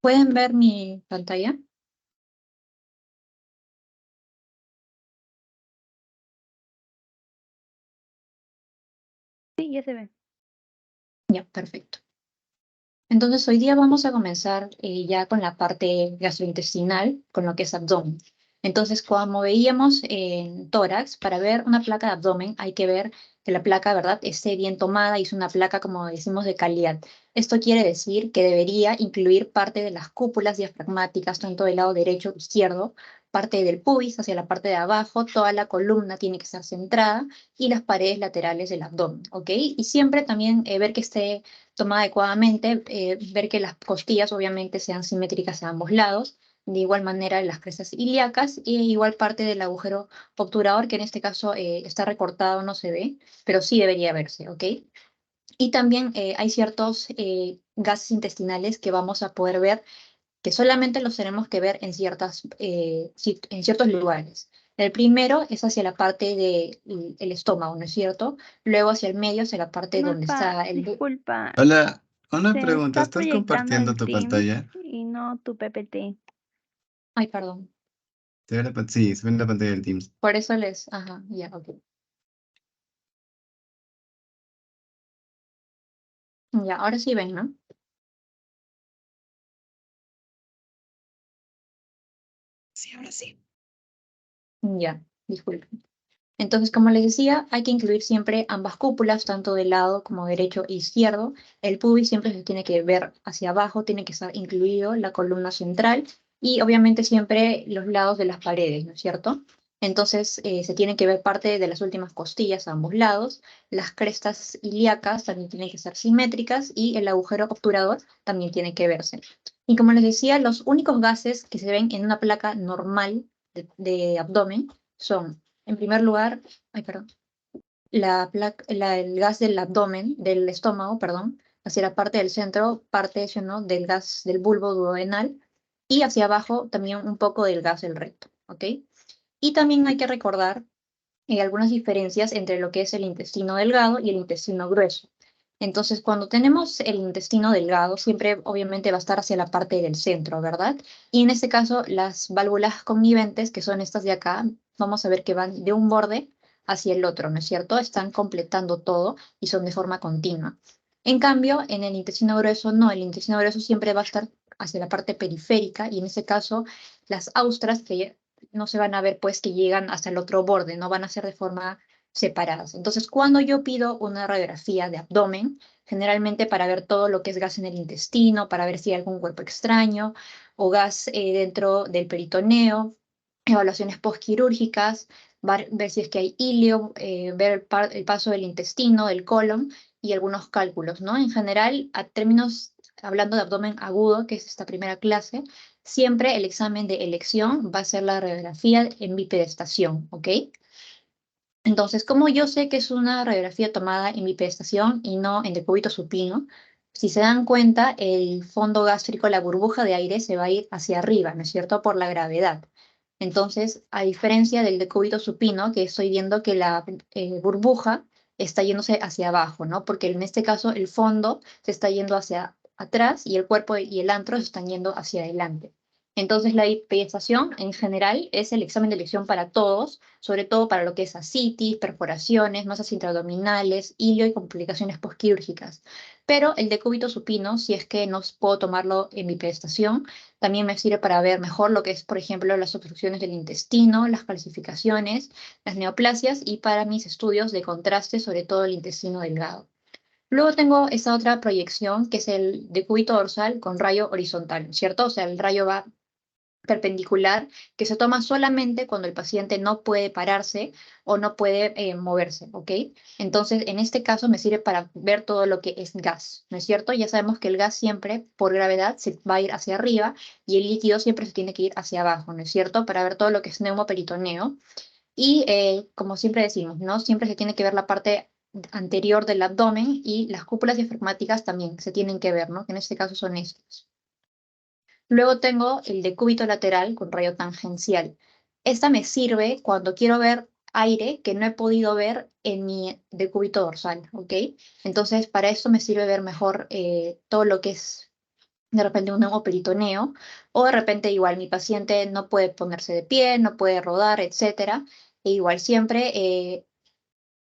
¿Pueden ver mi pantalla? Sí, ya se ve. Ya, perfecto. Entonces, hoy día vamos a comenzar ya con la parte gastrointestinal, con lo que es abdomen. Entonces, como veíamos en tórax, para ver una placa de abdomen hay que ver que la placa, ¿verdad?, esté bien tomada y es una placa, como decimos, de calidad. Esto quiere decir que debería incluir parte de las cúpulas diafragmáticas, tanto del lado derecho o izquierdo, parte del pubis hacia la parte de abajo, toda la columna tiene que estar centrada y las paredes laterales del abdomen, ¿ok? Y siempre también ver que esté tomada adecuadamente, ver que las costillas obviamente sean simétricas a ambos lados, de igual manera las crestas ilíacas y igual parte del agujero obturador, que en este caso está recortado, no se ve, pero sí debería verse, ¿ok? Y también hay ciertos gases intestinales que vamos a poder ver, que solamente los tenemos que ver en ciertos lugares. El primero es hacia la parte del estómago, ¿no es cierto? Luego hacia el medio, hacia la parte donde Marfa, está el... disculpa, Hola, una se pregunta, está ¿estás proyectando compartiendo el tu Teams pantalla? y no tu PPT. Ay, perdón. Sí, se ve en la pantalla del Teams. Por eso les... Ajá, ya, ok. Ya, ahora sí ven, ¿no? Sí, ahora sí. Ya, disculpen. Entonces, como les decía, hay que incluir siempre ambas cúpulas, tanto del lado como derecho e izquierdo. El pubis siempre se tiene que ver hacia abajo, tiene que estar incluido la columna central y obviamente siempre los lados de las paredes, ¿no es cierto? Entonces, se tiene que ver parte de las últimas costillas a ambos lados. Las crestas ilíacas también tienen que ser simétricas y el agujero obturador también tiene que verse. Y como les decía, los únicos gases que se ven en una placa normal de abdomen son, en primer lugar, ay, perdón, el gas del abdomen, del estómago, perdón, hacia la parte del centro, parte eso, ¿no?, del gas del bulbo duodenal y hacia abajo también un poco del gas del recto, ¿ok? Y también hay que recordar algunas diferencias entre lo que es el intestino delgado y el intestino grueso. Entonces, cuando tenemos el intestino delgado, siempre obviamente va a estar hacia la parte del centro, ¿verdad? Y en este caso, las válvulas conniventes, que son estas de acá, vamos a ver que van de un borde hacia el otro, ¿no es cierto? Están completando todo y son de forma continua. En cambio, en el intestino grueso, no, el intestino grueso siempre va a estar hacia la parte periférica y en este caso, las austras que no se van a ver pues que llegan hasta el otro borde, no van a ser de forma separadas. Entonces, cuando yo pido una radiografía de abdomen, generalmente para ver todo lo que es gas en el intestino, para ver si hay algún cuerpo extraño o gas dentro del peritoneo, evaluaciones postquirúrgicas, ver si es que hay ilio, ver el paso del intestino, del colon y algunos cálculos, ¿no? En general, a términos, hablando de abdomen agudo, que es esta primera clase, siempre el examen de elección va a ser la radiografía en bipedestación, ¿ok? Entonces, como yo sé que es una radiografía tomada en bipedestación y no en decúbito supino, si se dan cuenta, el fondo gástrico, la burbuja de aire, se va a ir hacia arriba, ¿no es cierto?, por la gravedad. Entonces, a diferencia del decúbito supino, que estoy viendo que la burbuja está yéndose hacia abajo, ¿no? Porque en este caso el fondo se está yendo hacia atrás y el cuerpo y el antro se están yendo hacia adelante. Entonces, la bipedestación en general es el examen de elección para todos, sobre todo para lo que es ascitis, perforaciones, masas intraabdominales, hilio y complicaciones postquirúrgicas. Pero el decúbito supino, si es que no puedo tomarlo en bipedestación, también me sirve para ver mejor lo que es, por ejemplo, las obstrucciones del intestino, las calcificaciones, las neoplasias y para mis estudios de contraste, sobre todo el intestino delgado. Luego tengo esta otra proyección que es el decúbito dorsal con rayo horizontal, ¿cierto? O sea, el rayo va perpendicular que se toma solamente cuando el paciente no puede pararse o no puede moverse, ¿ok? Entonces, en este caso me sirve para ver todo lo que es gas, ¿no es cierto? Ya sabemos que el gas siempre, por gravedad, se va a ir hacia arriba y el líquido siempre se tiene que ir hacia abajo, ¿no es cierto? Para ver todo lo que es neumoperitoneo. Y como siempre decimos, ¿no? Siempre se tiene que ver la parte anterior del abdomen y las cúpulas diafragmáticas también se tienen que ver, ¿no? Que en este caso son estos. Luego tengo el decúbito lateral con rayo tangencial. Esta me sirve cuando quiero ver aire que no he podido ver en mi decúbito dorsal, ¿ok? Entonces, para esto me sirve ver mejor todo lo que es de repente un peritoneo, o de repente igual mi paciente no puede ponerse de pie, no puede rodar, etcétera. E igual siempre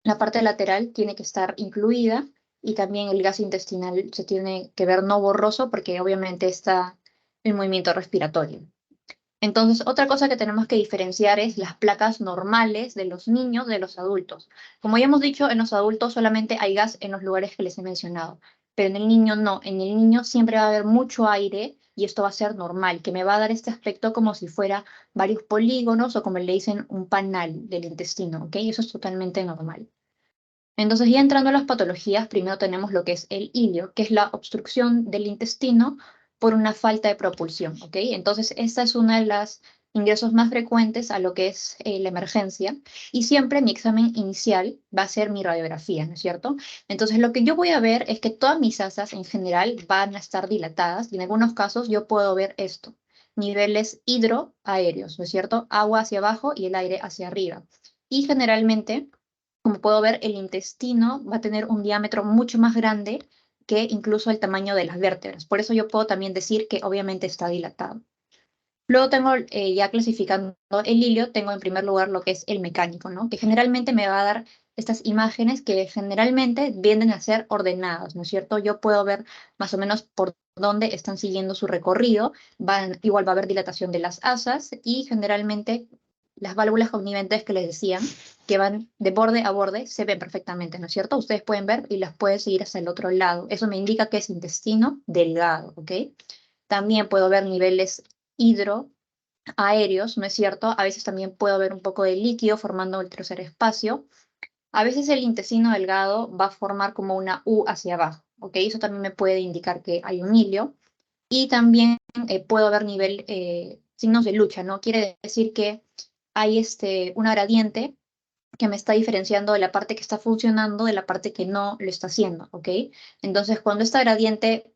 la parte lateral tiene que estar incluida y también el gas intestinal se tiene que ver no borroso porque obviamente está el movimiento respiratorio. Entonces, otra cosa que tenemos que diferenciar es las placas normales de los niños de los adultos. Como ya hemos dicho, en los adultos solamente hay gas en los lugares que les he mencionado, pero en el niño no. En el niño siempre va a haber mucho aire y esto va a ser normal, que me va a dar este aspecto como si fuera varios polígonos o como le dicen un panal del intestino, ¿ok? Eso es totalmente normal. Entonces, ya entrando a las patologías, primero tenemos lo que es el ilio, que es la obstrucción del intestino por una falta de propulsión, ¿ok? Entonces, esta es una de las ingresos más frecuentes a lo que es la emergencia y siempre mi examen inicial va a ser mi radiografía, ¿no es cierto? Entonces, lo que yo voy a ver es que todas mis asas en general van a estar dilatadas y en algunos casos yo puedo ver esto, niveles hidroaéreos, ¿no es cierto? Agua hacia abajo y el aire hacia arriba. Y generalmente como puedo ver, el intestino va a tener un diámetro mucho más grande que incluso el tamaño de las vértebras. Por eso yo puedo también decir que obviamente está dilatado. Luego tengo, ya clasificando el ilio, tengo en primer lugar lo que es el mecánico, ¿no? Que generalmente me va a dar estas imágenes que generalmente vienen a ser ordenadas, ¿no es cierto? Yo puedo ver más o menos por dónde están siguiendo su recorrido, igual va a haber dilatación de las asas y generalmente las válvulas conniventes que les decían, que van de borde a borde, se ven perfectamente, ¿no es cierto? Ustedes pueden ver y las pueden seguir hasta el otro lado. Eso me indica que es intestino delgado, ¿ok? También puedo ver niveles hidroaéreos, ¿no es cierto? A veces también puedo ver un poco de líquido formando el tercer espacio. A veces el intestino delgado va a formar como una U hacia abajo, ¿ok? Eso también me puede indicar que hay un hilio. Y también puedo ver signos de lucha, ¿no? Quiere decir que hay una gradiente que me está diferenciando de la parte que está funcionando de la parte que no lo está haciendo, ¿ok? Entonces, cuando esta gradiente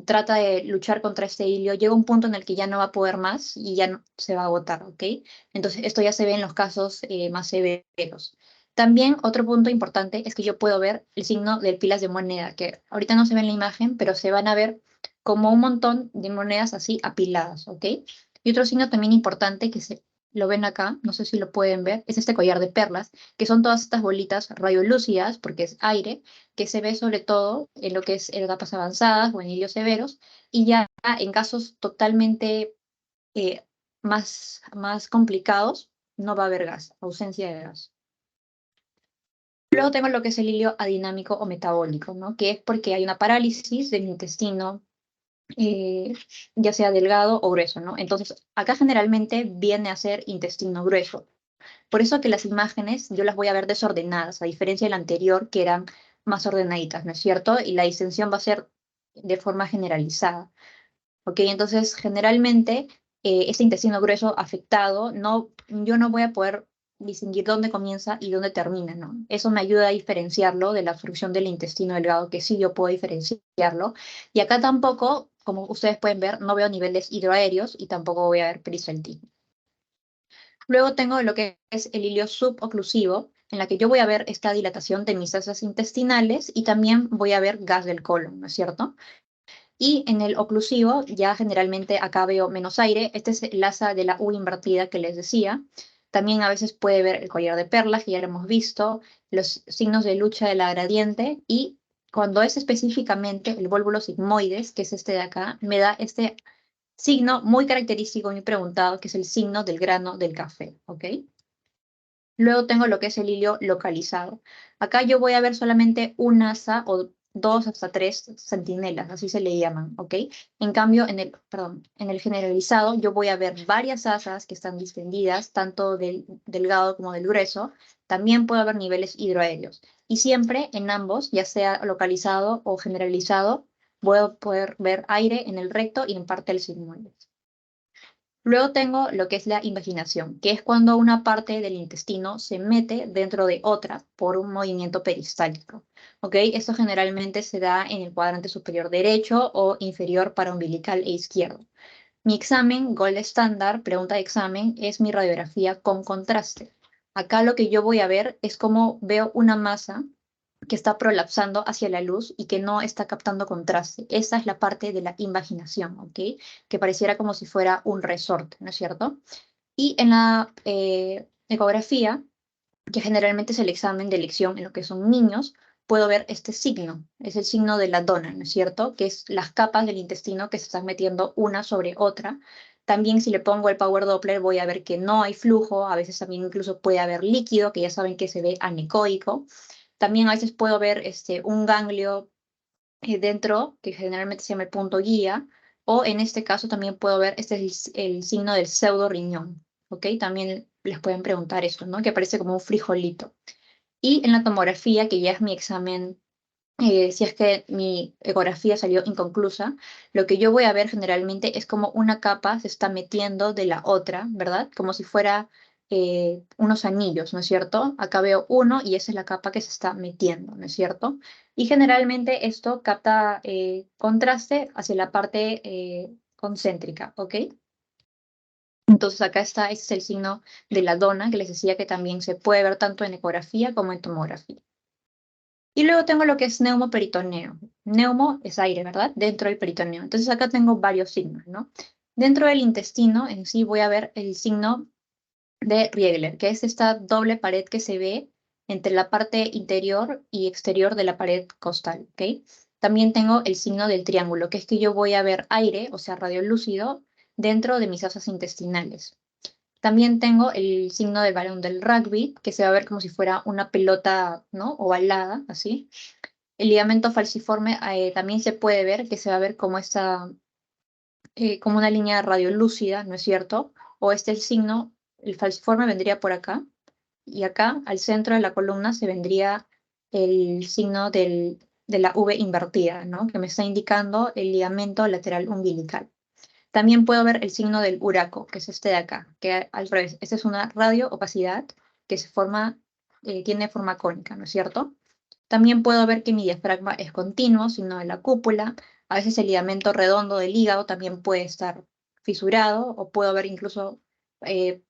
trata de luchar contra este hilio, llega un punto en el que ya no va a poder más y ya se va a agotar, ¿ok? Entonces, esto ya se ve en los casos más severos. También otro punto importante es que yo puedo ver el signo del pilas de moneda, que ahorita no se ve en la imagen, pero se van a ver como un montón de monedas así apiladas, ¿ok? Y otro signo también importante que lo ven acá, no sé si lo pueden ver, es este collar de perlas, que son todas estas bolitas radiolúcidas, porque es aire, que se ve sobre todo en lo que es etapas avanzadas o en hilios severos, y ya en casos totalmente eh, más complicados, no va a haber gas, ausencia de gas. Luego tengo lo que es el hilio adinámico o metabólico, ¿no? Que es porque hay una parálisis del intestino, eh, ya sea delgado o grueso, ¿no? Entonces, acá generalmente viene a ser intestino grueso. Por eso que las imágenes yo las voy a ver desordenadas, a diferencia de la anterior, que eran más ordenaditas, ¿no es cierto? Y la distensión va a ser de forma generalizada, ¿ok? Entonces, generalmente, este intestino grueso afectado, yo no voy a poder distinguir dónde comienza y dónde termina, ¿no? Eso me ayuda a diferenciarlo de la obstrucción del intestino delgado, que sí yo puedo diferenciarlo. Y acá tampoco, como ustedes pueden ver, no veo niveles hidroaéreos y tampoco voy a ver peristaltismo. Luego tengo lo que es el hilio suboclusivo, en la que yo voy a ver esta dilatación de mis asas intestinales y también voy a ver gas del colon, ¿no es cierto? Y en el oclusivo, ya generalmente acá veo menos aire. Este es el asa de la U invertida que les decía. También a veces puede ver el collar de perlas, que ya lo hemos visto, los signos de lucha de la gradiente y cuando es específicamente el vólvulo sigmoides, que es este de acá, me da este signo muy característico, muy preguntado, que es el signo del grano del café, ¿ok? Luego tengo lo que es el hilio localizado. Acá yo voy a ver solamente un asa o dos hasta tres centinelas, así se le llaman, ¿ok? En cambio, en el generalizado yo voy a ver varias asas que están distendidas, tanto del delgado como del grueso. También puedo ver niveles hidroaéreos. Y siempre en ambos, ya sea localizado o generalizado, voy a poder ver aire en el recto y en parte del sigmoide. Luego tengo lo que es la invaginación, que es cuando una parte del intestino se mete dentro de otra por un movimiento peristáltico. ¿Ok? Esto generalmente se da en el cuadrante superior derecho o inferior para umbilical e izquierdo. Mi examen, gold estándar, pregunta de examen, es mi radiografía con contraste. Acá lo que yo voy a ver es cómo veo una masa que está prolapsando hacia la luz y que no está captando contraste. Esa es la parte de la invaginación, ¿ok? Que pareciera como si fuera un resorte, ¿no es cierto? Y en la ecografía, que generalmente es el examen de elección en lo que son niños, puedo ver este signo, es el signo de la dona, ¿no es cierto? Que es las capas del intestino que se están metiendo una sobre otra. También si le pongo el Power Doppler voy a ver que no hay flujo, a veces también incluso puede haber líquido, que ya saben que se ve anecoico. También a veces puedo ver un ganglio dentro, que generalmente se llama el punto guía, o en este caso también puedo ver, este es el signo del pseudo riñón, ¿ok? También les pueden preguntar eso, ¿no? Que aparece como un frijolito. Y en la tomografía, que ya es mi examen, si es que mi ecografía salió inconclusa, lo que yo voy a ver generalmente es como una capa se está metiendo de la otra, ¿verdad? Como si fuera unos anillos, ¿no es cierto? Acá veo uno y esa es la capa que se está metiendo, ¿no es cierto? Y generalmente esto capta contraste hacia la parte concéntrica, ¿ok? Entonces acá está, ese es el signo de la dona, que les decía que también se puede ver tanto en ecografía como en tomografía. Y luego tengo lo que es neumoperitoneo. Neumo es aire, ¿verdad? Dentro del peritoneo. Entonces acá tengo varios signos, ¿no? Dentro del intestino en sí voy a ver el signo de Riegler, que es esta doble pared que se ve entre la parte interior y exterior de la pared costal, ¿ok? También tengo el signo del triángulo, que es que yo voy a ver aire, o sea, radiolúcido, dentro de mis asas intestinales. También tengo el signo del balón del rugby, que se va a ver como si fuera una pelota, ¿no? Ovalada, así. El ligamento falciforme también se puede ver, que se va a ver como como una línea radiolúcida, ¿no es cierto? O este el signo, el falciforme vendría por acá, y acá, al centro de la columna, se vendría el signo de la V invertida, ¿no? Que me está indicando el ligamento lateral umbilical. También puedo ver el signo del huraco, que es este de acá, que al revés, esta es una radioopacidad que tiene forma cónica, ¿no es cierto? También puedo ver que mi diafragma es continuo, signo de la cúpula. A veces el ligamento redondo del hígado también puede estar fisurado, o puedo ver incluso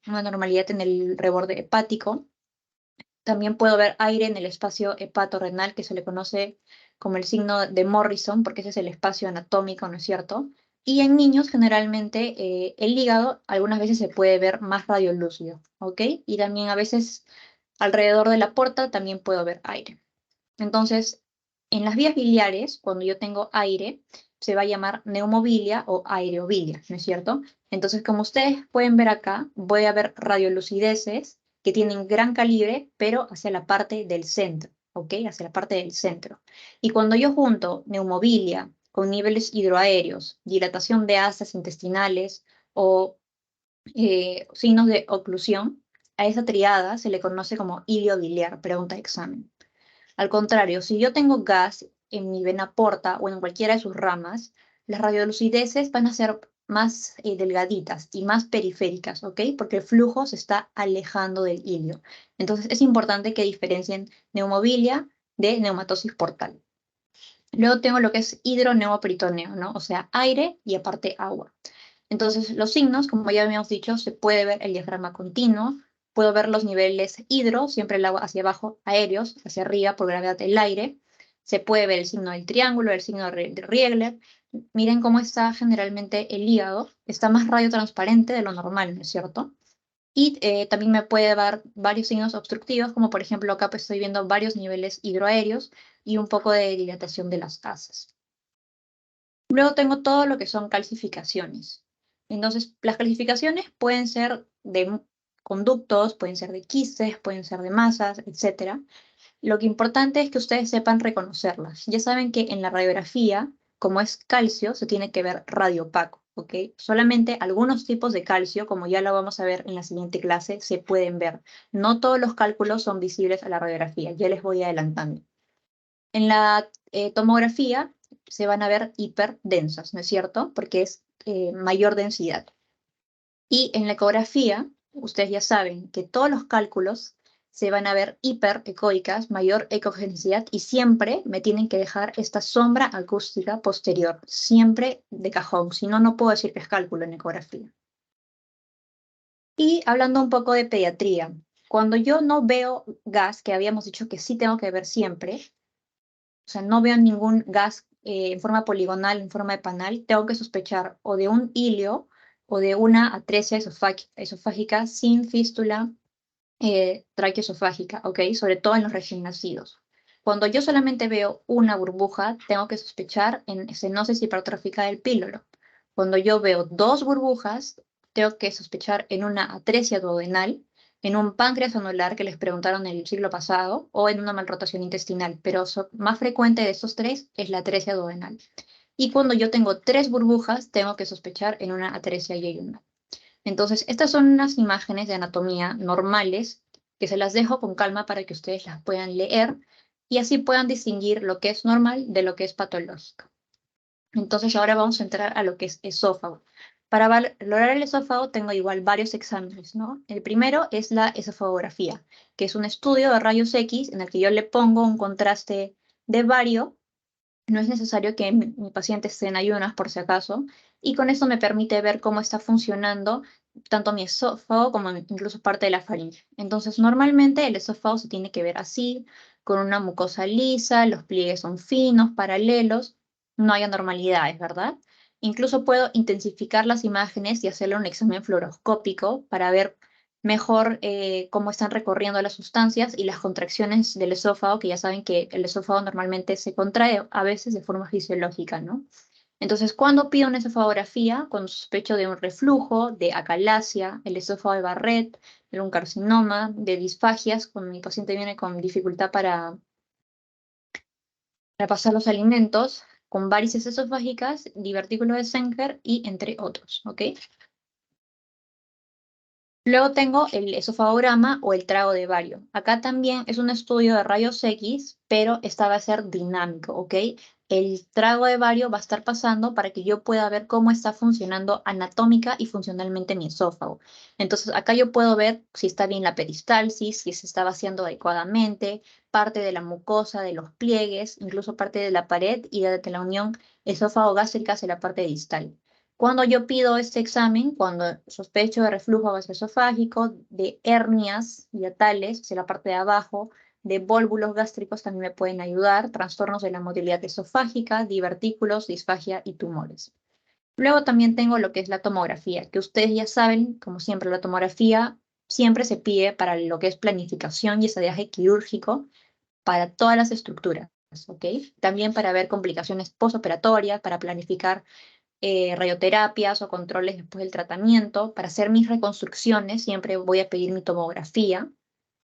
una normalidad en el reborde hepático. También puedo ver aire en el espacio hepatorrenal, que se le conoce como el signo de Morrison, porque ese es el espacio anatómico, ¿no es cierto? Y en niños, generalmente, el hígado algunas veces se puede ver más radiolúcido, ¿ok? Y también a veces alrededor de la porta también puedo ver aire. Entonces, en las vías biliares, cuando yo tengo aire, se va a llamar neumobilia o aerobilia, ¿no es cierto? Entonces, como ustedes pueden ver acá, voy a ver radiolucideces que tienen gran calibre, pero hacia la parte del centro, ¿ok? Hacia la parte del centro. Y cuando yo junto neumobilia con niveles hidroaéreos, dilatación de asas intestinales o signos de oclusión, a esa triada se le conoce como iliobiliar, pregunta de examen. Al contrario, si yo tengo gas en mi vena porta o en cualquiera de sus ramas, las radiolucideces van a ser más delgaditas y más periféricas, ¿ok? Porque el flujo se está alejando del ilio. Entonces es importante que diferencien neumobilia de neumatosis portal. Luego tengo lo que es hidroneumoperitoneo, ¿no? O sea, aire y aparte agua. Entonces, los signos, como ya habíamos dicho, se puede ver el diafragma continuo, puedo ver los niveles hidro, siempre el agua hacia abajo, aéreos, hacia arriba por gravedad del aire. Se puede ver el signo del triángulo, el signo de Riegler. Miren cómo está generalmente el hígado, está más radiotransparente de lo normal, ¿no es cierto? Y también me puede dar varios signos obstructivos, como por ejemplo acá pues estoy viendo varios niveles hidroaéreos y un poco de dilatación de las asas. Luego tengo todo lo que son calcificaciones. Entonces, las calcificaciones pueden ser de conductos, pueden ser de quistes, pueden ser de masas, etc. Lo que importante es que ustedes sepan reconocerlas. Ya saben que en la radiografía, como es calcio, se tiene que ver radiopaco, ¿ok? Solamente algunos tipos de calcio, como ya lo vamos a ver en la siguiente clase, se pueden ver. No todos los cálculos son visibles a la radiografía, ya les voy adelantando. En la tomografía se van a ver hiperdensas, ¿no es cierto? Porque es mayor densidad. Y en la ecografía, ustedes ya saben que todos los cálculos se van a ver hiperecoicas, mayor ecogenicidad, y siempre me tienen que dejar esta sombra acústica posterior, siempre de cajón, si no, no puedo decir que es cálculo en ecografía. Y hablando un poco de pediatría, cuando yo no veo gas, que habíamos dicho que sí tengo que ver siempre, o sea, no veo ningún gas en forma poligonal, en forma de panal, tengo que sospechar o de un hilio o de una atresia esofágica sin fístula traqueoesofágica, ¿ok? Sobre todo en los recién nacidos. Cuando yo solamente veo una burbuja, tengo que sospechar en estenosis hipertrófica del píloro. Cuando yo veo dos burbujas, tengo que sospechar en una atresia duodenal, en un páncreas anular que les preguntaron el siglo pasado, o en una malrotación intestinal, pero más frecuente de estos tres es la atresia duodenal. Y cuando yo tengo tres burbujas, tengo que sospechar en una atresia yeyunal. Entonces, estas son unas imágenes de anatomía normales que se las dejo con calma para que ustedes las puedan leer y así puedan distinguir lo que es normal de lo que es patológico. Entonces, ahora vamos a entrar a lo que es esófago. Para valorar el esófago tengo igual varios exámenes, ¿no? El primero es la esofagografía, que es un estudio de rayos X en el que yo le pongo un contraste de bario. No es necesario que mi paciente esté en ayunas por si acaso, y con eso me permite ver cómo está funcionando tanto mi esófago como incluso parte de la faringe. Entonces, normalmente el esófago se tiene que ver así, con una mucosa lisa, los pliegues son finos, paralelos, no hay anormalidades, ¿verdad? Incluso puedo intensificar las imágenes y hacerle un examen fluoroscópico para ver mejor cómo están recorriendo las sustancias y las contracciones del esófago, que ya saben que el esófago normalmente se contrae a veces de forma fisiológica, ¿no? Entonces, cuando pido una esofagografía, cuando sospecho de un reflujo, de acalasia, el esófago de Barrett, de un carcinoma, de disfagias, cuando mi paciente viene con dificultad para pasar los alimentos, con varices esofágicas, divertículo de Senker y entre otros, ¿ok? Luego tengo el esofagograma o el trago de bario. Acá también es un estudio de rayos X, pero esta va a ser dinámico, ¿ok? El trago de bario va a estar pasando para que yo pueda ver cómo está funcionando anatómica y funcionalmente mi esófago. Entonces, acá yo puedo ver si está bien la peristalsis, si se está vaciando adecuadamente, parte de la mucosa, de los pliegues, incluso parte de la pared y de la unión esófago-gástrica hacia la parte distal. Cuando yo pido este examen, cuando sospecho de reflujo gastroesofágico, de hernias hiatales hacia la parte de abajo, de vólvulos gástricos también me pueden ayudar, trastornos de la motilidad esofágica, divertículos, disfagia y tumores. Luego también tengo lo que es la tomografía, que ustedes ya saben, como siempre, la tomografía siempre se pide para lo que es planificación y estadiaje quirúrgico para todas las estructuras, ¿ok? También para ver complicaciones postoperatorias, para planificar radioterapias o controles después del tratamiento. Para hacer mis reconstrucciones siempre voy a pedir mi tomografía,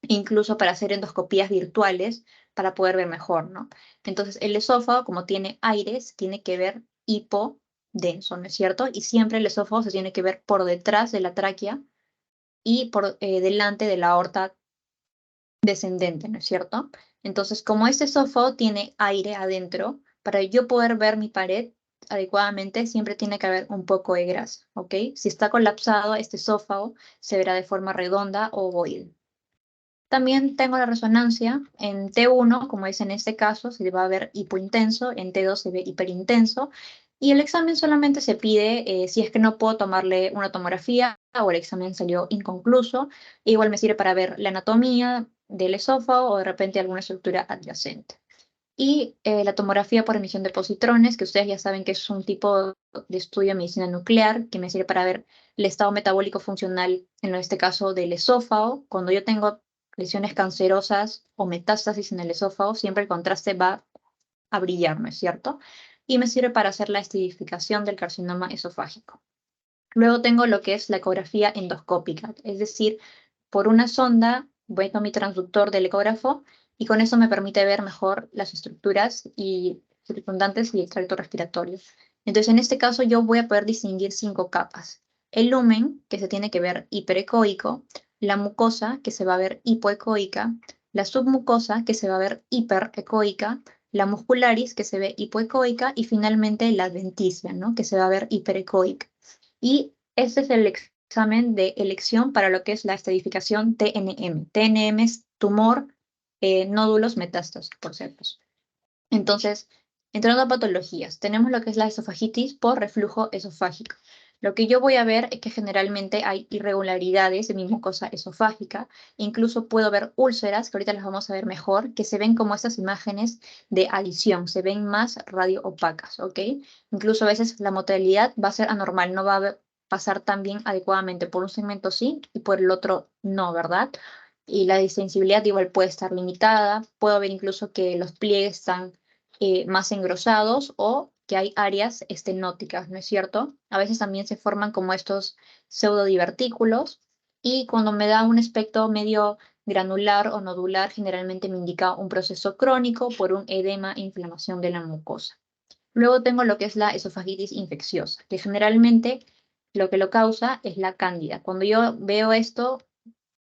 incluso para hacer endoscopías virtuales para poder ver mejor, ¿no? Entonces el esófago, como tiene aire, se tiene que ver hipodenso, ¿no es cierto? Y siempre el esófago se tiene que ver por detrás de la tráquea y por delante de la aorta descendente, ¿no es cierto? Entonces, como este esófago tiene aire adentro, para yo poder ver mi pared adecuadamente, siempre tiene que haber un poco de grasa, ¿ok? Si está colapsado, este esófago se verá de forma redonda o ovoide. También tengo la resonancia en T1, como es en este caso, se va a ver hipointenso, en T2 se ve hiperintenso, y el examen solamente se pide si es que no puedo tomarle una tomografía o el examen salió inconcluso. Igual me sirve para ver la anatomía del esófago o de repente alguna estructura adyacente. Y la tomografía por emisión de positrones, que ustedes ya saben que es un tipo de estudio de medicina nuclear, que me sirve para ver el estado metabólico funcional, en este caso del esófago. Cuando yo tengo lesiones cancerosas o metástasis en el esófago, siempre el contraste va a brillar, ¿no es cierto? Y me sirve para hacer la estidificación del carcinoma esofágico. Luego tengo lo que es la ecografía endoscópica, es decir, por una sonda voy con mi transductor del ecógrafo y con eso me permite ver mejor las estructuras y circundantes y el tracto respiratorio. Entonces, en este caso, yo voy a poder distinguir 5 capas. El lumen, que se tiene que ver hiperecoico, la mucosa, que se va a ver hipoecoica, la submucosa, que se va a ver hiperecoica, la muscularis, que se ve hipoecoica, y finalmente la adventicia, ¿no? Que se va a ver hiperecoica. Y este es el examen de elección para lo que es la estadificación TNM. TNM es tumor, nódulos, metástasis, por cierto. Entonces, entrando a patologías, tenemos lo que es la esofagitis por reflujo esofágico. Lo que yo voy a ver es que generalmente hay irregularidades en mi mucosa esofágica. Incluso puedo ver úlceras, que ahorita las vamos a ver mejor, que se ven como estas imágenes de adición, se ven más radio opacas, ¿ok? Incluso a veces la motilidad va a ser anormal, no va a pasar tan bien adecuadamente. Por un segmento sí y por el otro no, ¿verdad? Y la distensibilidad igual puede estar limitada. Puedo ver incluso que los pliegues están más engrosados o que hay áreas estenóticas, ¿no es cierto? A veces también se forman como estos pseudodivertículos y cuando me da un aspecto medio granular o nodular, generalmente me indica un proceso crónico por un edema e inflamación de la mucosa. Luego tengo lo que es la esofagitis infecciosa, que generalmente lo que lo causa es la cándida. Cuando yo veo esto,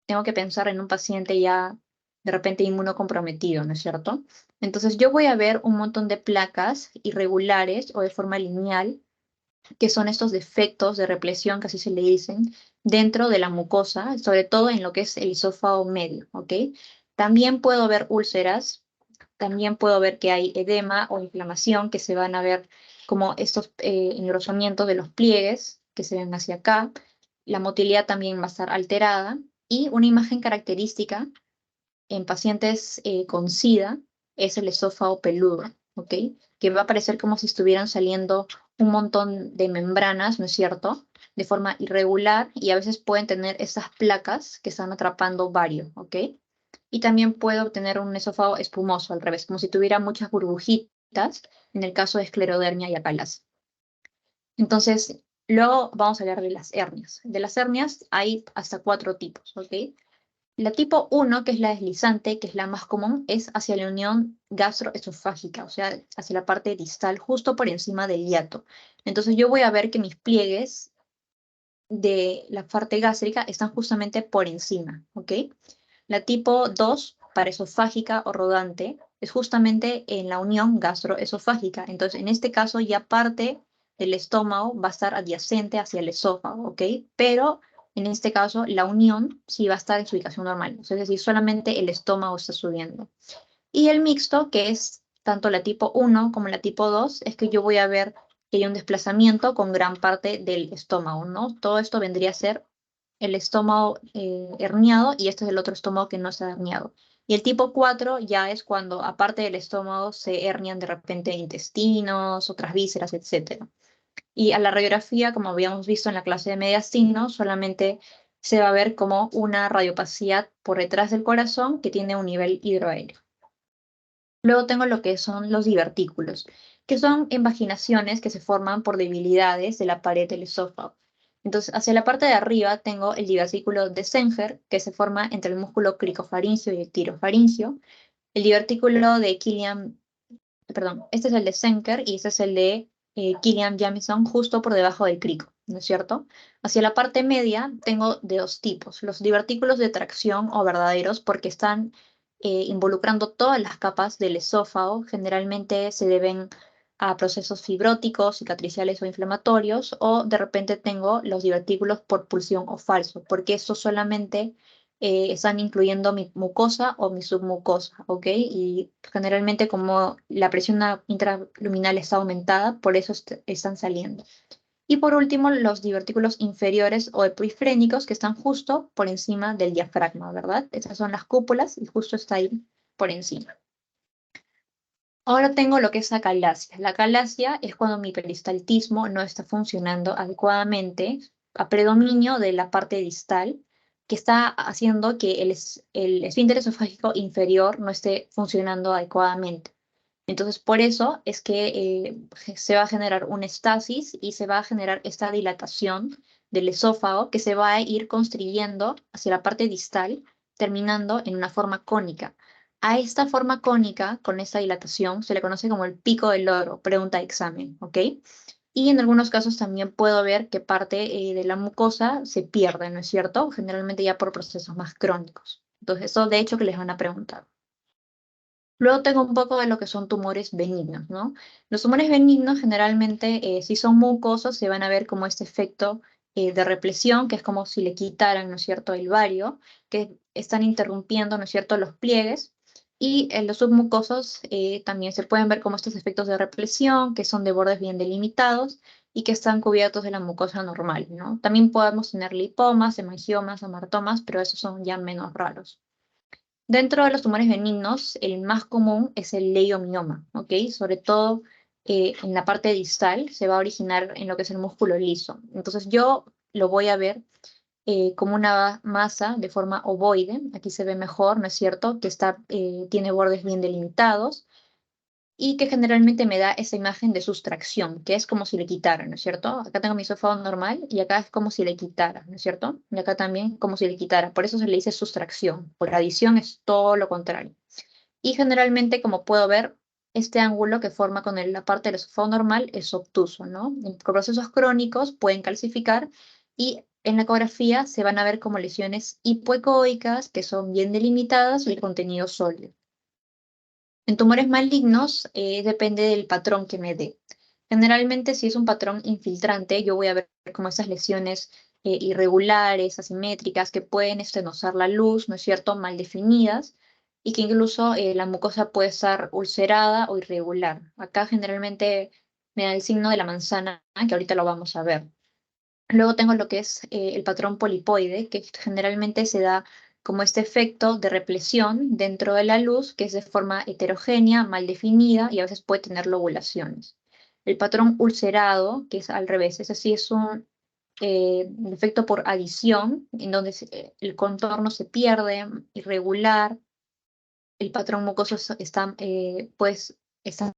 tengo que pensar en un paciente ya de repente inmunocomprometido, ¿no es cierto? Entonces yo voy a ver un montón de placas irregulares o de forma lineal, que son estos defectos de represión, que así se le dicen, dentro de la mucosa, sobre todo en lo que es el esófago medio, ¿ok? También puedo ver úlceras, también puedo ver que hay edema o inflamación, que se van a ver como estos engrosamientos de los pliegues que se ven hacia acá. La motilidad también va a estar alterada y una imagen característica en pacientes con SIDA es el esófago peludo, ¿ok? Que va a parecer como si estuvieran saliendo un montón de membranas, ¿no es cierto? De forma irregular y a veces pueden tener esas placas que están atrapando varios, ¿ok? Y también puede obtener un esófago espumoso al revés, como si tuviera muchas burbujitas en el caso de esclerodermia y acalasia. Entonces, luego vamos a hablar de las hernias. De las hernias hay hasta 4 tipos, ¿ok? La tipo 1, que es la deslizante, que es la más común, es hacia la unión gastroesofágica, o sea, hacia la parte distal, justo por encima del hiato. Entonces yo voy a ver que mis pliegues de la parte gástrica están justamente por encima, ¿ok? La tipo 2, paraesofágica o rodante, es justamente en la unión gastroesofágica. Entonces, en este caso ya parte del estómago va a estar adyacente hacia el esófago, ¿ok? Pero en este caso la unión sí va a estar en su ubicación normal, o sea, es decir, solamente el estómago está subiendo. Y el mixto, que es tanto la tipo 1 como la tipo 2, es que yo voy a ver que hay un desplazamiento con gran parte del estómago, ¿no? Todo esto vendría a ser el estómago herniado y este es el otro estómago que no está herniado. Y el tipo 4 ya es cuando, aparte del estómago, se hernian de repente intestinos, otras vísceras, etc. Y a la radiografía, como habíamos visto en la clase de mediastino, solamente se va a ver como una radiopacidad por detrás del corazón que tiene un nivel hidroaéreo. Luego tengo lo que son los divertículos, que son invaginaciones que se forman por debilidades de la pared del esófago. Entonces, hacia la parte de arriba tengo el divertículo de Senger, que se forma entre el músculo cricofaringio y el tirofaringio. El divertículo de Killian, perdón, este es el de Senker y este es el de Killian Jamison, justo por debajo del crico, ¿no es cierto? Hacia la parte media tengo de 2 tipos, los divertículos de tracción o verdaderos, porque están involucrando todas las capas del esófago, generalmente se deben a procesos fibróticos, cicatriciales o inflamatorios, o de repente tengo los divertículos por pulsión o falso, porque estos solamente están incluyendo mi mucosa o mi submucosa, ¿ok? Y generalmente como la presión intraluminal está aumentada, por eso están saliendo. Y por último, los divertículos inferiores o epifrénicos que están justo por encima del diafragma, ¿verdad? Esas son las cúpulas y justo está ahí por encima. Ahora tengo lo que es acalasia. La acalasia es cuando mi peristaltismo no está funcionando adecuadamente a predominio de la parte distal, que está haciendo que el esfínter esofágico inferior no esté funcionando adecuadamente. Entonces, por eso es que se va a generar una estasis y se va a generar esta dilatación del esófago que se va a ir constriyendo hacia la parte distal, terminando en una forma cónica. A esta forma cónica, con esta dilatación, se le conoce como el pico del loro, pregunta de examen, ¿ok? Y en algunos casos también puedo ver que parte de la mucosa se pierde, ¿no es cierto? Generalmente ya por procesos más crónicos. Entonces, eso de hecho que les van a preguntar. Luego tengo un poco de lo que son tumores benignos, ¿no? Los tumores benignos generalmente, si son mucosos, se van a ver como este efecto de represión, que es como si le quitaran, ¿no es cierto?, el vario, que están interrumpiendo, ¿no es cierto?, los pliegues. Y en los submucosos también se pueden ver como estos efectos de represión, que son de bordes bien delimitados, y que están cubiertos de la mucosa normal, ¿no? También podemos tener lipomas, hemangiomas, amartomas, pero esos son ya menos raros. Dentro de los tumores benignos, el más común es el leiomioma, ¿ok? Sobre todo en la parte distal se va a originar en lo que es el músculo liso. Entonces yo lo voy a ver como una masa de forma ovoide. Aquí se ve mejor, ¿no es cierto? Que tiene bordes bien delimitados y que generalmente me da esa imagen de sustracción, que es como si le quitara, ¿no es cierto? Acá tengo mi esófago normal y acá es como si le quitara, ¿no es cierto? Y acá también como si le quitara, por eso se le dice sustracción, por adición es todo lo contrario. Y generalmente, como puedo ver, este ángulo que forma con la parte del esófago normal es obtuso, ¿no? En procesos crónicos pueden calcificar y en la ecografía se van a ver como lesiones hipoecoicas que son bien delimitadas y el contenido sólido. En tumores malignos depende del patrón que me dé. Generalmente, si es un patrón infiltrante, yo voy a ver como esas lesiones irregulares, asimétricas, que pueden estenosar la luz, ¿no es cierto?, mal definidas, y que incluso la mucosa puede estar ulcerada o irregular. Acá generalmente me da el signo de la manzana, que ahorita lo vamos a ver. Luego tengo lo que es el patrón polipoide, que generalmente se da como este efecto de represión dentro de la luz, que es de forma heterogénea, mal definida y a veces puede tener lobulaciones. El patrón ulcerado, que es al revés, ese sí es un efecto por adición, en donde el contorno se pierde, irregular, el patrón mucoso está, pues, está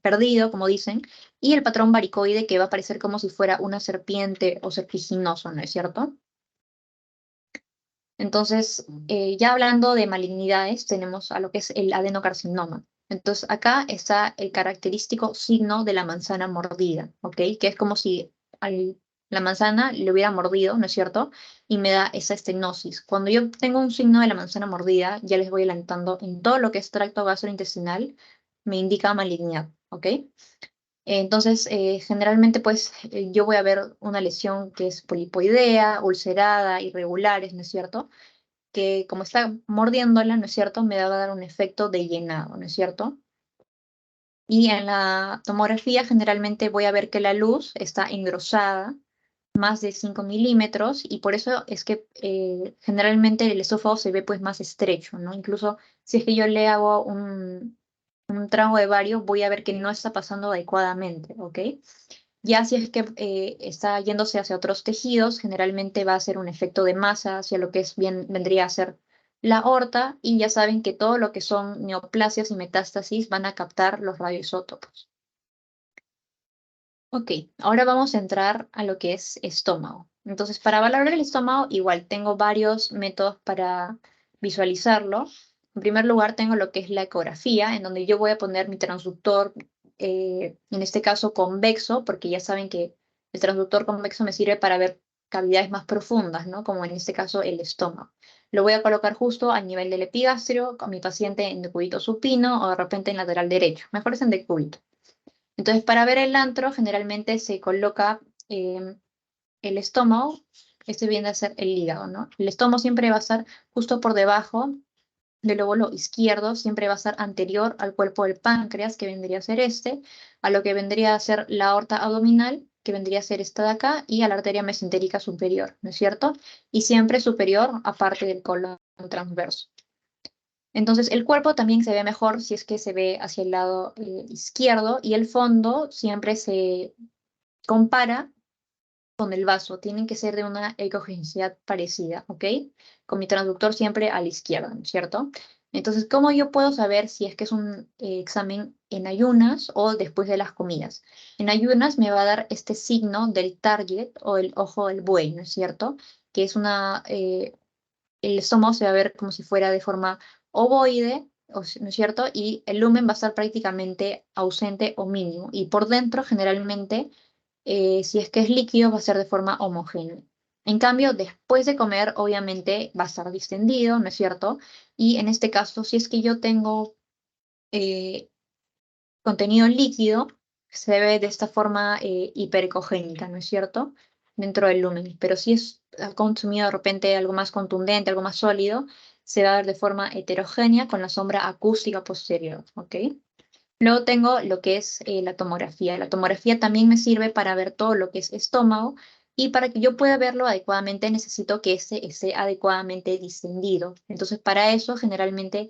perdido, como dicen, y el patrón varicoide que va a parecer como si fuera una serpiente o serpiginoso, ¿no es cierto? Entonces, ya hablando de malignidades, tenemos a lo que es el adenocarcinoma. Entonces, acá está el característico signo de la manzana mordida, ¿ok? Que es como si la manzana le hubiera mordido, ¿no es cierto? Y me da esa estenosis. Cuando yo tengo un signo de la manzana mordida, ya les voy adelantando en todo lo que es tracto gastrointestinal, me indica malignidad, ¿ok? Entonces, generalmente, pues, yo voy a ver una lesión que es polipoidea, ulcerada, irregulares, ¿no es cierto? Que como está mordiéndola, ¿no es cierto?, me va a dar un efecto de llenado, ¿no es cierto? Y en la tomografía generalmente voy a ver que la luz está engrosada, más de 5 milímetros, y por eso es que generalmente el esófago se ve pues más estrecho, ¿no? Incluso si es que yo le hago un trago de bario, voy a ver que no está pasando adecuadamente, ¿ok? Ya si es que está yéndose hacia otros tejidos, generalmente va a ser un efecto de masa hacia lo que vendría a ser la aorta, y ya saben que todo lo que son neoplasias y metástasis van a captar los radioisótopos. Ok, ahora vamos a entrar a lo que es estómago. Entonces, para valorar el estómago, igual tengo varios métodos para visualizarlo. En primer lugar, tengo lo que es la ecografía, en donde yo voy a poner mi transductor, en este caso convexo, porque ya saben que el transductor convexo me sirve para ver cavidades más profundas, ¿no? Como en este caso el estómago. Lo voy a colocar justo al nivel del epigastrio, con mi paciente en decúbito supino o de repente en lateral derecho. Mejor es en decúbito. Entonces, para ver el antro, generalmente se coloca el estómago, este viene a ser el hígado, ¿no? El estómago siempre va a estar justo por debajo del lóbulo izquierdo, siempre va a estar anterior al cuerpo del páncreas, que vendría a ser este, a lo que vendría a ser la aorta abdominal, que vendría a ser esta de acá, y a la arteria mesentérica superior, ¿no es cierto? Y siempre superior, aparte del colon transverso. Entonces, el cuerpo también se ve mejor si es que se ve hacia el lado izquierdo, y el fondo siempre se compara con el vaso. Tienen que ser de una ecogenicidad parecida, ¿ok? Con mi transductor siempre a la izquierda, ¿no es cierto? Entonces, ¿cómo yo puedo saber si es que es un examen en ayunas o después de las comidas? En ayunas me va a dar este signo del target o el ojo del buey, ¿no es cierto? Que es el estómago se va a ver como si fuera de forma ovoide, ¿no es cierto? Y el lumen va a estar prácticamente ausente o mínimo. Y por dentro, generalmente, si es que es líquido, va a ser de forma homogénea. En cambio, después de comer, obviamente, va a estar distendido, ¿no es cierto? Y en este caso, si es que yo tengo eh, contenido líquido, se ve de esta forma hiperecogénica, ¿no es cierto? Dentro del lumen. Pero si es consumido de repente algo más contundente, algo más sólido, se va a ver de forma heterogénea con la sombra acústica posterior, ¿ok? Luego tengo lo que es la tomografía. La tomografía también me sirve para ver todo lo que es estómago y para que yo pueda verlo adecuadamente necesito que este esté adecuadamente distendido. Entonces para eso generalmente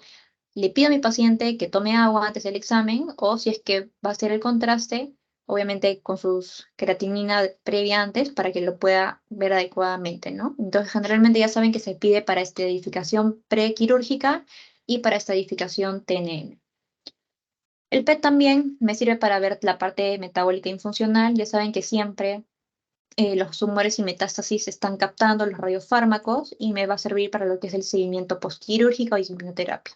le pido a mi paciente que tome agua antes del examen o si es que va a hacer el contraste, obviamente con sus creatinina previa antes para que lo pueda ver adecuadamente, ¿no? Entonces generalmente ya saben que se pide para estadificación prequirúrgica y para estadificación TNM. El PET también me sirve para ver la parte metabólica y funcional. Ya saben que siempre los tumores y metástasis están captando los radiofármacos y me va a servir para lo que es el seguimiento postquirúrgico y quimioterapia.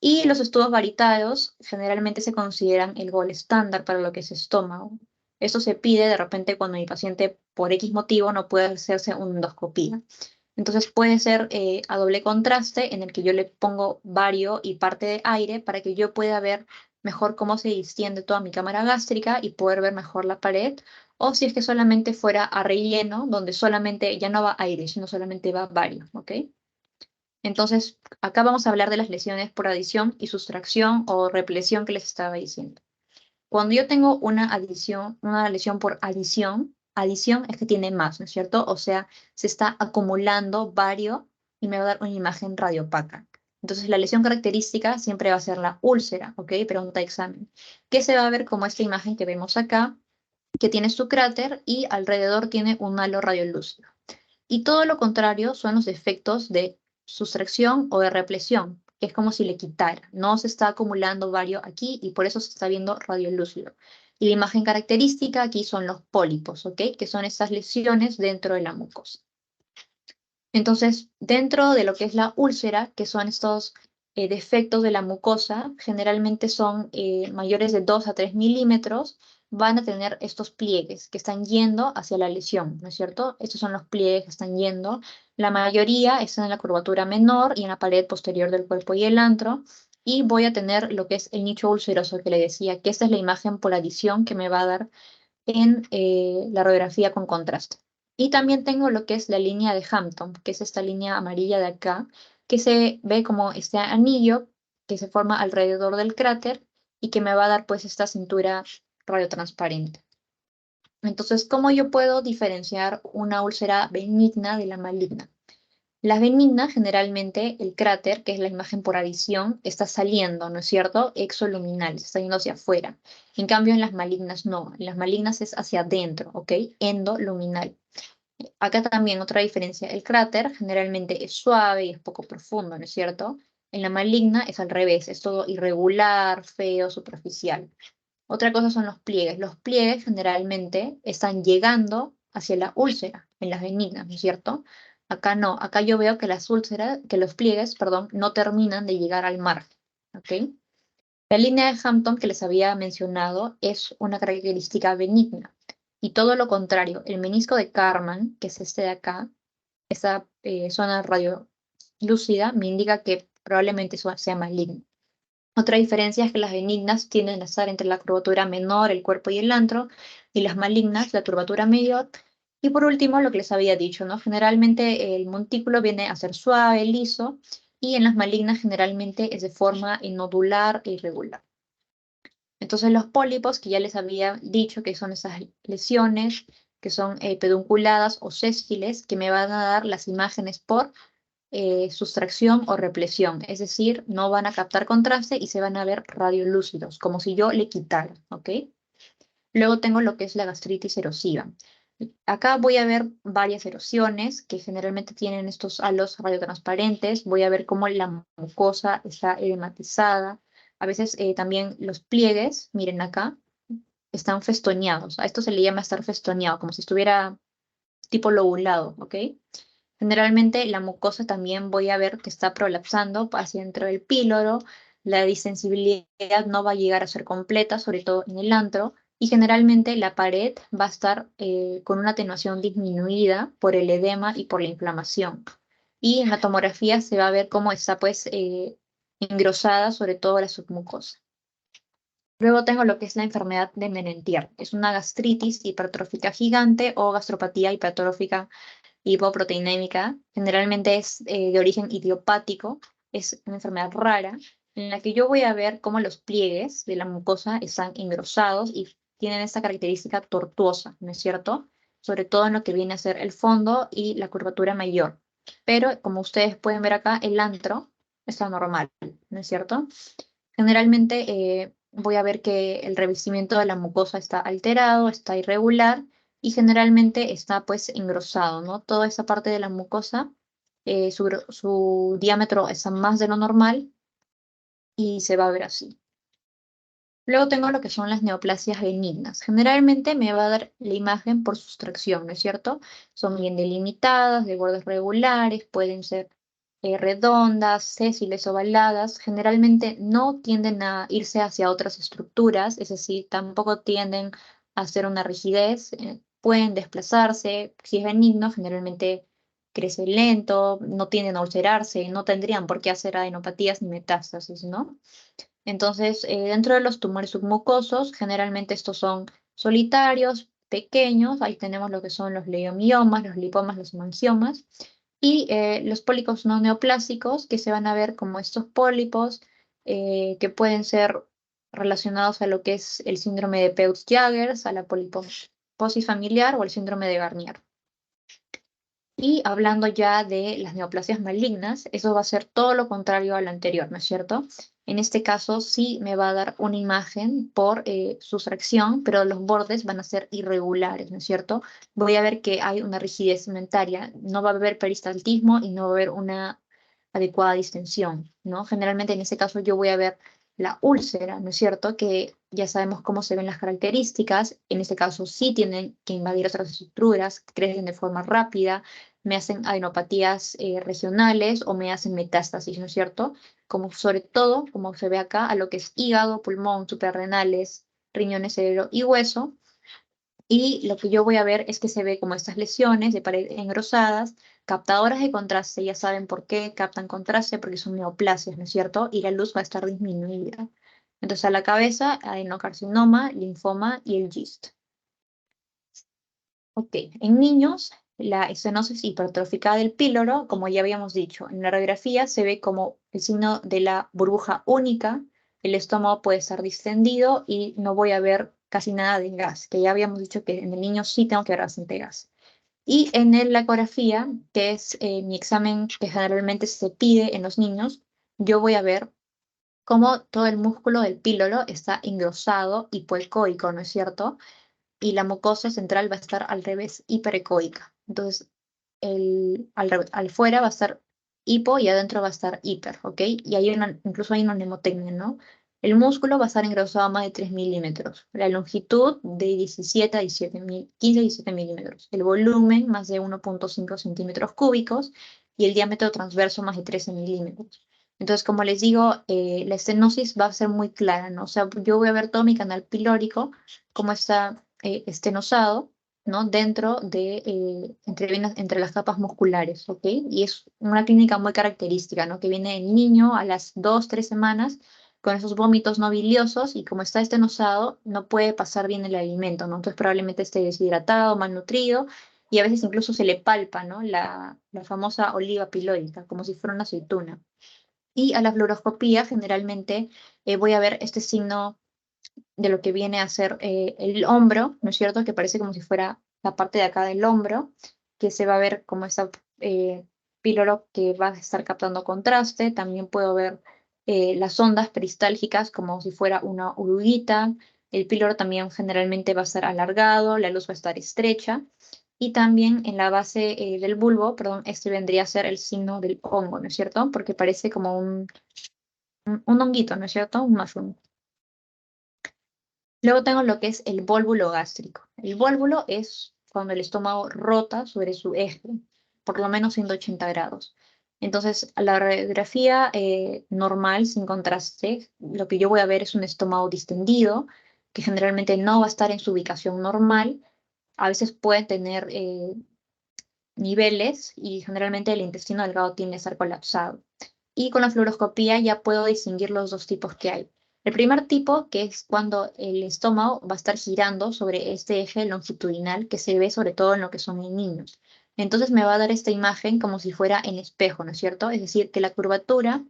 Y los estudios varietarios generalmente se consideran el gol estándar para lo que es estómago. Esto se pide de repente cuando mi paciente por X motivo no puede hacerse una endoscopía. Entonces puede ser a doble contraste en el que yo le pongo vario y parte de aire para que yo pueda ver mejor cómo se distiende toda mi cámara gástrica y poder ver mejor la pared. O si es que solamente fuera a relleno, donde solamente ya no va aire, sino solamente va vario, ¿ok? Entonces, acá vamos a hablar de las lesiones por adición y sustracción o represión que les estaba diciendo. Cuando yo tengo una lesión por adición es que tiene más, ¿no es cierto? O sea, se está acumulando vario y me va a dar una imagen radiopaca. Entonces, la lesión característica siempre va a ser la úlcera, ¿ok? Pregunta de examen. Que se va a ver como esta imagen que vemos acá, que tiene su cráter y alrededor tiene un halo radiolúcido. Y todo lo contrario son los efectos de sustracción o de represión, que es como si le quitara. No se está acumulando vario aquí y por eso se está viendo radiolúcido. Y la imagen característica aquí son los pólipos, ¿ok? Que son estas lesiones dentro de la mucosa. Entonces, dentro de lo que es la úlcera, que son estos defectos de la mucosa, generalmente son mayores de 2 a 3 milímetros, van a tener estos pliegues que están yendo hacia la lesión, ¿no es cierto? Estos son los pliegues que están yendo. La mayoría están en la curvatura menor y en la pared posterior del cuerpo y el antro. Y voy a tener lo que es el nicho ulceroso que le decía, que esta es la imagen por adición que me va a dar en la radiografía con contraste. Y también tengo lo que es la línea de Hampton, que es esta línea amarilla de acá, que se ve como este anillo que se forma alrededor del cráter y que me va a dar pues esta cintura radiotransparente. Entonces, ¿cómo yo puedo diferenciar una úlcera benigna de la maligna? Las benignas, generalmente, el cráter, que es la imagen por adición, está saliendo, ¿no es cierto? Exoluminal, está yendo hacia afuera. En cambio, en las malignas no. En las malignas es hacia adentro, ¿ok? Endoluminal. Acá también otra diferencia. El cráter generalmente es suave y es poco profundo, ¿no es cierto? En la maligna es al revés, es todo irregular, feo, superficial. Otra cosa son los pliegues. Los pliegues generalmente están llegando hacia la úlcera en las benignas, ¿no es cierto? Acá no, acá yo veo que las úlceras, que los pliegues, perdón, no terminan de llegar al margen, ¿ok? La línea de Hampton que les había mencionado es una característica benigna y todo lo contrario, el menisco de Karman, que es este de acá, esa zona radiolúcida, me indica que probablemente eso sea maligno. Otra diferencia es que las benignas tienden a estar entre la curvatura menor, el cuerpo y el antro, y las malignas, la curvatura mayor. Y por último, lo que les había dicho, ¿no? Generalmente el montículo viene a ser suave, liso, y en las malignas generalmente es de forma nodular e irregular. Entonces los pólipos, que ya les había dicho que son esas lesiones que son pedunculadas o séstiles, que me van a dar las imágenes por sustracción o represión, es decir, no van a captar contraste y se van a ver radiolúcidos, como si yo le quitara, ¿ok? Luego tengo lo que es la gastritis erosiva. Acá voy a ver varias erosiones que generalmente tienen estos halos radiotransparentes. Voy a ver cómo la mucosa está edematizada. A veces también los pliegues, miren acá, están festoneados. A esto se le llama estar festoneado, como si estuviera tipo lobulado, ¿ok? Generalmente la mucosa también voy a ver que está prolapsando hacia dentro del píloro, la disensibilidad no va a llegar a ser completa, sobre todo en el antro, y generalmente la pared va a estar con una atenuación disminuida por el edema y por la inflamación. Y en la tomografía se va a ver cómo está pues engrosada sobre todo la submucosa. Luego tengo lo que es la enfermedad de Menentier. Es una gastritis hipertrófica gigante o gastropatía hipertrófica hipoproteinémica, generalmente es de origen idiopático, es una enfermedad rara en la que yo voy a ver cómo los pliegues de la mucosa están engrosados y tienen esta característica tortuosa, ¿no es cierto? Sobre todo en lo que viene a ser el fondo y la curvatura mayor. Pero como ustedes pueden ver acá, el antro está normal, ¿no es cierto? Generalmente voy a ver que el revestimiento de la mucosa está alterado, está irregular y generalmente está pues engrosado, ¿no? Toda esa parte de la mucosa, su diámetro está más de lo normal y se va a ver así. Luego tengo lo que son las neoplasias benignas. Generalmente me va a dar la imagen por sustracción, ¿no es cierto? Son bien delimitadas, de bordes regulares, pueden ser redondas, sésiles, ovaladas. Generalmente no tienden a irse hacia otras estructuras, es decir, tampoco tienden a hacer una rigidez. Pueden desplazarse. Si es benigno, generalmente crece lento, no tienden a ulcerarse, no tendrían por qué hacer adenopatías ni metástasis, ¿no? Entonces, dentro de los tumores submucosos, generalmente estos son solitarios, pequeños. Ahí tenemos lo que son los leiomiomas, los lipomas, los hemangiomas. Y los pólipos no neoplásicos, que se van a ver como estos pólipos que pueden ser relacionados a lo que es el síndrome de Peutz-Jeghers, a la poliposis familiar o el síndrome de Garnier. Y hablando ya de las neoplasias malignas, eso va a ser todo lo contrario a lo anterior, ¿no es cierto? En este caso sí me va a dar una imagen por sustracción, pero los bordes van a ser irregulares, ¿no es cierto? Voy a ver que hay una rigidez cementaria, no va a haber peristaltismo y no va a haber una adecuada distensión, ¿no? Generalmente en este caso yo voy a ver la úlcera, ¿no es cierto? Que ya sabemos cómo se ven las características, en este caso sí tienen que invadir otras estructuras, crecen de forma rápida, me hacen adenopatías regionales o me hacen metástasis, ¿no es cierto? Como sobre todo, como se ve acá, a lo que es hígado, pulmón, suprarrenales, riñones, cerebro y hueso. Y lo que yo voy a ver es que se ve como estas lesiones de pared engrosadas, captadoras de contraste, ya saben por qué captan contraste, porque son neoplasias, ¿no es cierto? Y la luz va a estar disminuida. Entonces a la cabeza, adenocarcinoma, linfoma y el GIST. Ok, en niños, la estenosis hipertrófica del píloro, como ya habíamos dicho, en la radiografía se ve como el signo de la burbuja única, el estómago puede estar distendido y no voy a ver casi nada de gas, que ya habíamos dicho que en el niño sí tengo que ver bastante gas. Y en la ecografía, que es mi examen que generalmente se pide en los niños, yo voy a ver cómo todo el músculo del píloro está engrosado, hipoecoico, ¿no es cierto? Y la mucosa central va a estar al revés, hiperecoica. Entonces, al fuera va a estar hipo y adentro va a estar hiper, ¿ok? Y hay incluso hay una mnemotecnia, ¿no? El músculo va a estar engrosado a más de 3 milímetros. La longitud de 17 a 15 a 17 milímetros. El volumen más de 1,5 centímetros cúbicos y el diámetro transverso más de 13 milímetros. Entonces, como les digo, la estenosis va a ser muy clara, ¿no? O sea, yo voy a ver todo mi canal pilórico, cómo está estenosado, ¿no? Dentro de, entre las capas musculares, ¿ok? Y es una clínica muy característica, ¿no? Que viene el niño a las 2, 3 semanas con esos vómitos no biliosos y como está estenosado, no puede pasar bien el alimento, ¿no? Entonces probablemente esté deshidratado, malnutrido y a veces incluso se le palpa, ¿no? La famosa oliva pilórica, como si fuera una aceituna. Y a la fluoroscopía generalmente voy a ver este signo de lo que viene a ser el hombro, ¿no es cierto? Que parece como si fuera la parte de acá del hombro, que se va a ver como esta píloro que va a estar captando contraste. También puedo ver las ondas peristálgicas como si fuera una oruguita. El píloro también generalmente va a estar alargado, la luz va a estar estrecha. Y también en la base del bulbo, perdón, este vendría a ser el signo del hongo, ¿no es cierto? Porque parece como un honguito, ¿no es cierto? Un mushroom. Luego tengo lo que es el vólvulo gástrico. El vólvulo es cuando el estómago rota sobre su eje, por lo menos 180 grados. Entonces, a la radiografía normal, sin contraste, lo que yo voy a ver es un estómago distendido, que generalmente no va a estar en su ubicación normal. A veces puede tener niveles y generalmente el intestino delgado tiende a estar colapsado. Y con la fluoroscopía ya puedo distinguir los dos tipos que hay. El primer tipo, que es cuando el estómago va a estar girando sobre este eje longitudinal que se ve sobre todo en lo que son en niños. Entonces me va a dar esta imagen como si fuera en espejo, ¿no es cierto? Es decir, que la curvatura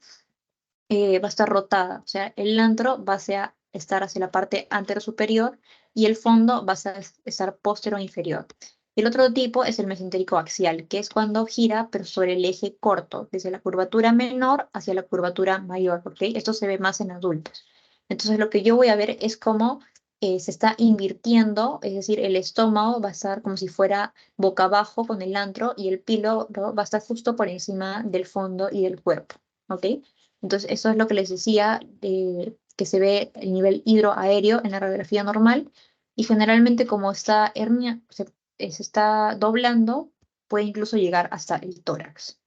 va a estar rotada, o sea, el antro va a estar hacia la parte anterosuperior y el fondo va a estar posterior-inferior. El otro tipo es el mesentérico axial, que es cuando gira, pero sobre el eje corto, desde la curvatura menor hacia la curvatura mayor, ¿ok? Esto se ve más en adultos. Entonces, lo que yo voy a ver es cómo se está invirtiendo, es decir, el estómago va a estar como si fuera boca abajo con el antro y el píloro va a estar justo por encima del fondo y del cuerpo, ¿ok? Entonces, eso es lo que les decía, que se ve el nivel hidroaéreo en la radiografía normal y generalmente como esta hernia se está doblando, puede incluso llegar hasta el tórax.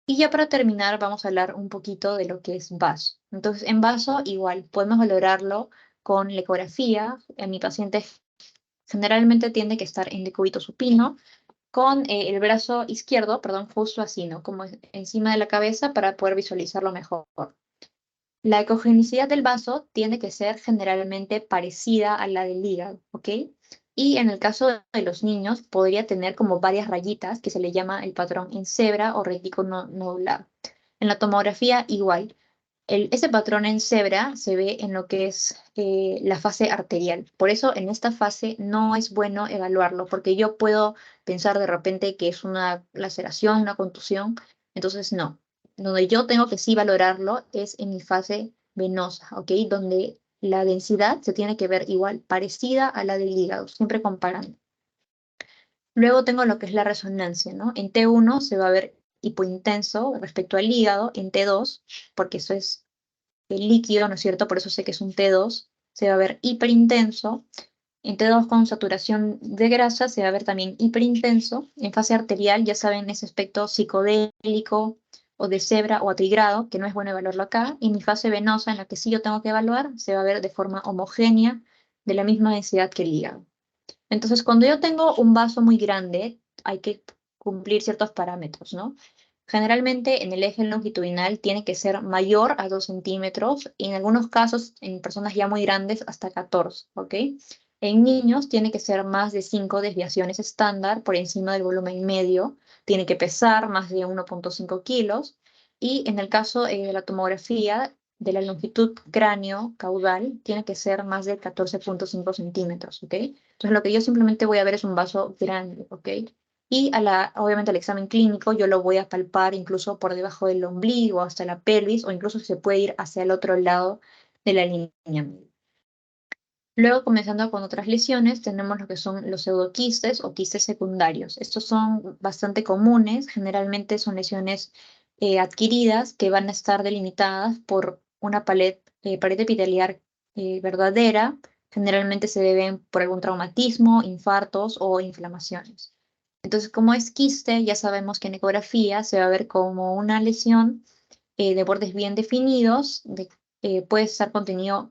Y ya para terminar, vamos a hablar un poquito de lo que es vaso. Entonces, en vaso, igual, podemos valorarlo con la ecografía. En mi paciente generalmente tiende que estar en decúbito supino, con el brazo izquierdo, perdón, justo así, ¿no? Como encima de la cabeza para poder visualizarlo mejor. La ecogenicidad del vaso tiene que ser generalmente parecida a la del hígado, ¿ok? Y en el caso de los niños, podría tener como varias rayitas que se le llama el patrón en cebra o retículo nodular. En la tomografía, igual. Ese patrón en cebra se ve en lo que es la fase arterial. Por eso en esta fase no es bueno evaluarlo, porque yo puedo pensar de repente que es una laceración, una contusión. Entonces, no. Donde yo tengo que sí valorarlo es en mi fase venosa, ¿ok? Donde la densidad se tiene que ver igual, parecida a la del hígado, siempre comparando. Luego tengo lo que es la resonancia, ¿no? En T1 se va a ver hipointenso respecto al hígado, en T2, porque eso es el líquido, ¿no es cierto? Por eso sé que es un T2, se va a ver hiperintenso. En T2 con saturación de grasa se va a ver también hiperintenso. En fase arterial, ya saben, ese aspecto psicodélico o de cebra o atigrado, que no es bueno evaluarlo acá. Y mi fase venosa, en la que sí yo tengo que evaluar, se va a ver de forma homogénea, de la misma densidad que el hígado. Entonces, cuando yo tengo un vaso muy grande, hay que cumplir ciertos parámetros, ¿no? Generalmente en el eje longitudinal tiene que ser mayor a 2 centímetros y en algunos casos, en personas ya muy grandes, hasta 14, ¿ok? En niños tiene que ser más de 5 desviaciones estándar por encima del volumen medio, tiene que pesar más de 1,5 kilos y en el caso de la tomografía de la longitud cráneo-caudal tiene que ser más de 14,5 centímetros, ¿ok? Entonces lo que yo simplemente voy a ver es un vaso grande, ¿ok? Y obviamente al examen clínico yo lo voy a palpar incluso por debajo del ombligo, hasta la pelvis, o incluso se puede ir hacia el otro lado de la línea media. Luego, comenzando con otras lesiones, tenemos lo que son los pseudoquistes o quistes secundarios. Estos son bastante comunes, generalmente son lesiones adquiridas que van a estar delimitadas por una pared epitelial verdadera. Generalmente se deben por algún traumatismo, infartos o inflamaciones. Entonces, como es quiste, ya sabemos que en ecografía se va a ver como una lesión de bordes bien definidos, puede estar contenido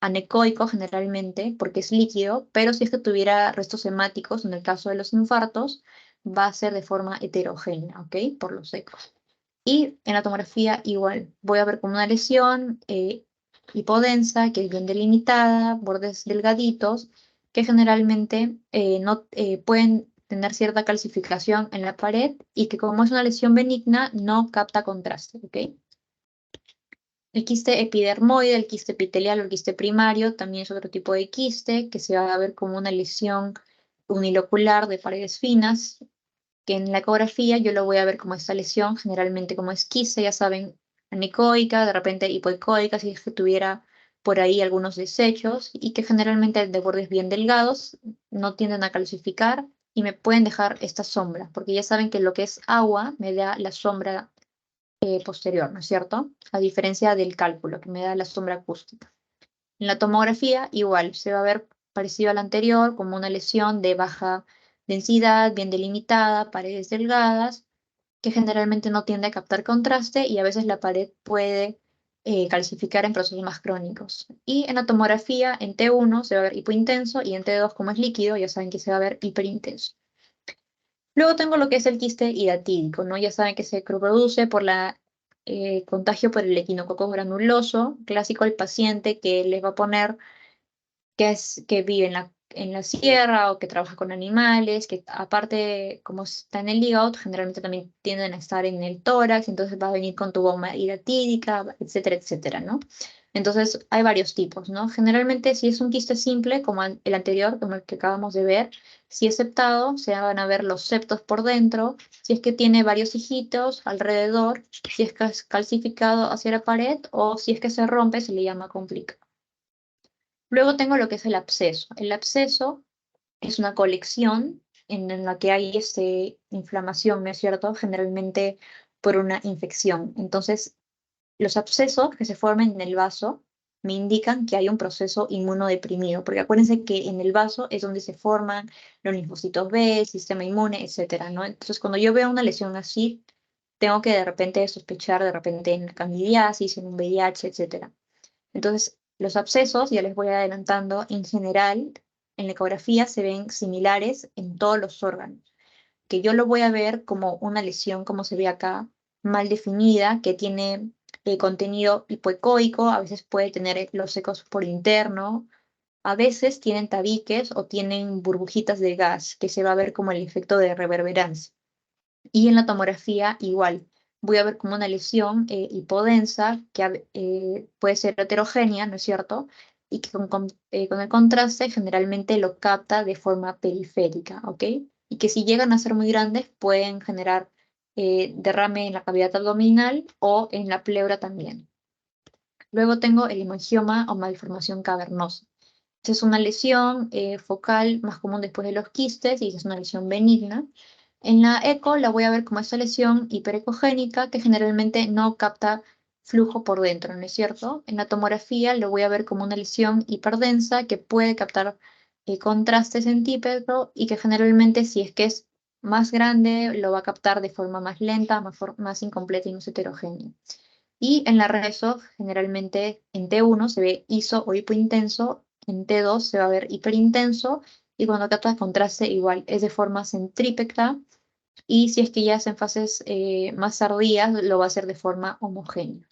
anecoico generalmente, porque es líquido, pero si es que tuviera restos hemáticos, en el caso de los infartos, va a ser de forma heterogénea, ¿ok? Por los secos. Y en la tomografía igual, voy a ver como una lesión hipodensa, que es bien delimitada, bordes delgaditos, que generalmente no pueden tener cierta calcificación en la pared y que como es una lesión benigna, no capta contraste, ¿ok? El quiste epidermoide, el quiste epitelial o el quiste primario también es otro tipo de quiste que se va a ver como una lesión unilocular de paredes finas, que en la ecografía yo lo voy a ver como esta lesión, generalmente como es quiste, ya saben, anecoica, de repente hipoecoica, si es que tuviera por ahí algunos desechos, y que generalmente de bordes bien delgados no tienden a calcificar y me pueden dejar esta sombra, porque ya saben que lo que es agua me da la sombra posterior, ¿no es cierto? A diferencia del cálculo, que me da la sombra acústica. En la tomografía, igual, se va a ver parecido al anterior, como una lesión de baja densidad, bien delimitada, paredes delgadas, que generalmente no tiende a captar contraste y a veces la pared puede calcificar en procesos más crónicos. Y en la tomografía, en T1 se va a ver hipointenso y en T2, como es líquido, ya saben que se va a ver hiperintenso. Luego tengo lo que es el quiste hidatídico, ¿no? Ya saben que se produce por la contagio por el equinococo granuloso, clásico al paciente que les va a poner que vive en la en la sierra o que trabaja con animales, que aparte, como está en el hígado, generalmente también tienden a estar en el tórax, entonces va a venir con tu bomba hidratídica, etcétera, etcétera, ¿no? Entonces, hay varios tipos, ¿no? Generalmente, si es un quiste simple, como el anterior, como el que acabamos de ver, si es septado, se van a ver los septos por dentro, si es que tiene varios hijitos alrededor, si es calcificado hacia la pared o si es que se rompe, se le llama complicado. Luego tengo lo que es el absceso. El absceso es una colección en la que hay inflamación, ¿no es cierto? Generalmente por una infección. Entonces, los abscesos que se forman en el vaso me indican que hay un proceso inmunodeprimido, porque acuérdense que en el vaso es donde se forman los linfocitos B, el sistema inmune, etcétera, ¿no? Entonces, cuando yo veo una lesión así, tengo que de repente sospechar de repente en candidiasis, en un VIH, etcétera. Entonces, los abscesos, ya les voy adelantando, en general, en la ecografía se ven similares en todos los órganos, que yo lo voy a ver como una lesión, como se ve acá, mal definida, que tiene contenido hipoecoico, a veces puede tener los ecos por interno, a veces tienen tabiques o tienen burbujitas de gas, que se va a ver como el efecto de reverberancia. Y en la tomografía igual, voy a ver como una lesión hipodensa que puede ser heterogénea, ¿no es cierto? Y que con el contraste generalmente lo capta de forma periférica, ¿ok? Y que si llegan a ser muy grandes pueden generar derrame en la cavidad abdominal o en la pleura también. Luego tengo el hemangioma o malformación cavernosa. Esta es una lesión focal más común después de los quistes y es una lesión benigna. En la eco la voy a ver como esta lesión hiperecogénica que generalmente no capta flujo por dentro, ¿no es cierto? En la tomografía lo voy a ver como una lesión hiperdensa que puede captar contraste centípedo y que generalmente si es que es más grande lo va a captar de forma más lenta, más incompleta y más heterogénea. Y en la reso, generalmente en T1 se ve iso o hipointenso, en T2 se va a ver hiperintenso, y cuando capta contraste igual es de forma centrípeta, y si es que ya es en fases más tardías, lo va a hacer de forma homogénea.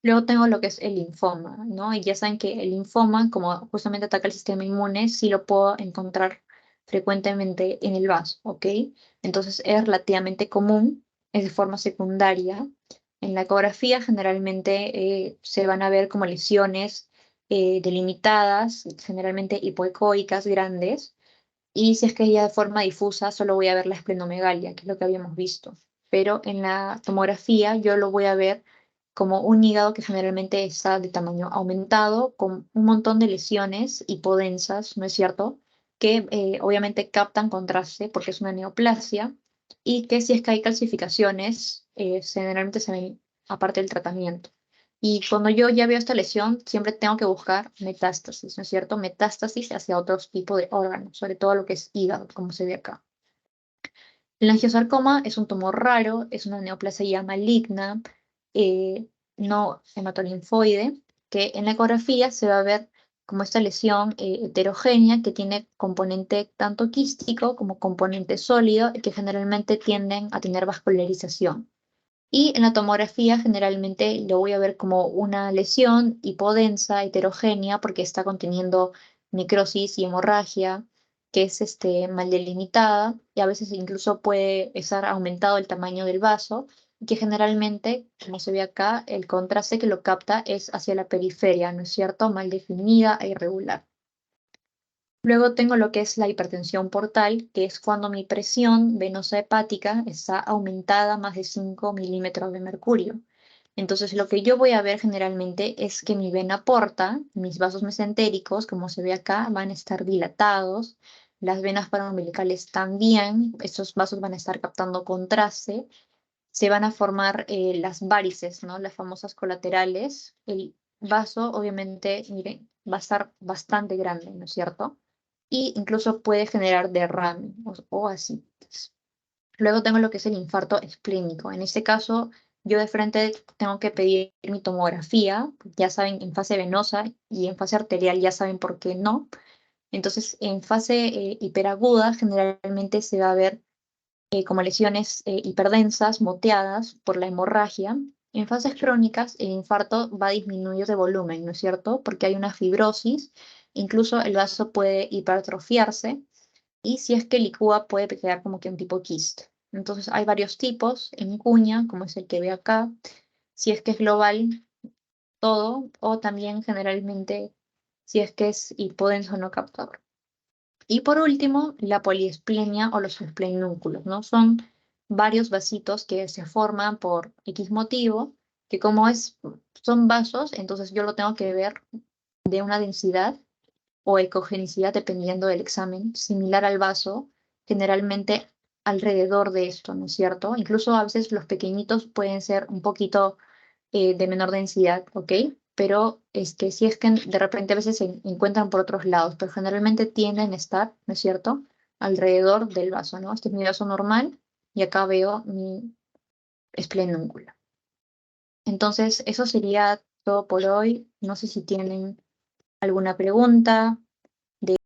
Luego tengo lo que es el linfoma, ¿no? Y ya saben que el linfoma, como justamente ataca el sistema inmune, sí lo puedo encontrar frecuentemente en el vaso, ¿ok? Entonces es relativamente común, es de forma secundaria. En la ecografía generalmente se van a ver como lesiones delimitadas, generalmente hipoecoicas grandes, y si es que ya de forma difusa, solo voy a ver la esplenomegalia, que es lo que habíamos visto. Pero en la tomografía yo lo voy a ver como un hígado que generalmente está de tamaño aumentado, con un montón de lesiones hipodensas, ¿no es cierto? Que obviamente captan contraste porque es una neoplasia y que si es que hay calcificaciones, generalmente se ven aparte del tratamiento. Y cuando yo ya veo esta lesión, siempre tengo que buscar metástasis, ¿no es cierto? Metástasis hacia otros tipos de órganos, sobre todo lo que es hígado, como se ve acá. El angiosarcoma es un tumor raro, es una neoplasia maligna, eh, no hematolinfoide, que en la ecografía se va a ver como esta lesión heterogénea que tiene componente tanto quístico como componente sólido y que generalmente tienden a tener vascularización. Y en la tomografía generalmente lo voy a ver como una lesión hipodensa, heterogénea, porque está conteniendo necrosis y hemorragia, que es mal delimitada, y a veces incluso puede estar aumentado el tamaño del vaso, y que generalmente, como se ve acá, el contraste que lo capta es hacia la periferia, ¿no es cierto? Mal definida e irregular. Luego tengo lo que es la hipertensión portal, que es cuando mi presión venosa hepática está aumentada más de 5 milímetros de mercurio. Entonces, lo que yo voy a ver generalmente es que mi vena porta, mis vasos mesentéricos, como se ve acá, van a estar dilatados, las venas paraumbilicales también, estos vasos van a estar captando contraste, se van a formar las varices, ¿no? Las famosas colaterales. El vaso, obviamente, miren, va a estar bastante grande, ¿no es cierto? Y incluso puede generar derrame o ascites. Luego tengo lo que es el infarto esplénico. En este caso, yo de frente tengo que pedir mi tomografía, ya saben, en fase venosa y en fase arterial ya saben por qué no. Entonces, en fase hiperaguda, generalmente se va a ver como lesiones hiperdensas, moteadas por la hemorragia. En fases crónicas, el infarto va a disminuir de volumen, ¿no es cierto? Porque hay una fibrosis Incluso el vaso puede hipertrofiarse y si es que licúa puede quedar como que un tipo quiste. Entonces hay varios tipos en cuña, como es el que ve acá. Si es que es global, todo, o también generalmente si es que es hipodenso no captador. Y por último, la poliesplenia o los esplenúnculos, ¿no? Son varios vasitos que se forman por X motivo, que como son vasos, entonces yo lo tengo que ver de una densidad o ecogenicidad, dependiendo del examen, similar al vaso, generalmente alrededor de esto, ¿no es cierto? Incluso a veces los pequeñitos pueden ser un poquito de menor densidad, ¿ok? Pero si es que de repente a veces se encuentran por otros lados, pero generalmente tienden a estar, ¿no es cierto?, alrededor del vaso, ¿no? Este es mi vaso normal y acá veo mi esplenúnculo. Entonces, eso sería todo por hoy. No sé si tienen alguna pregunta.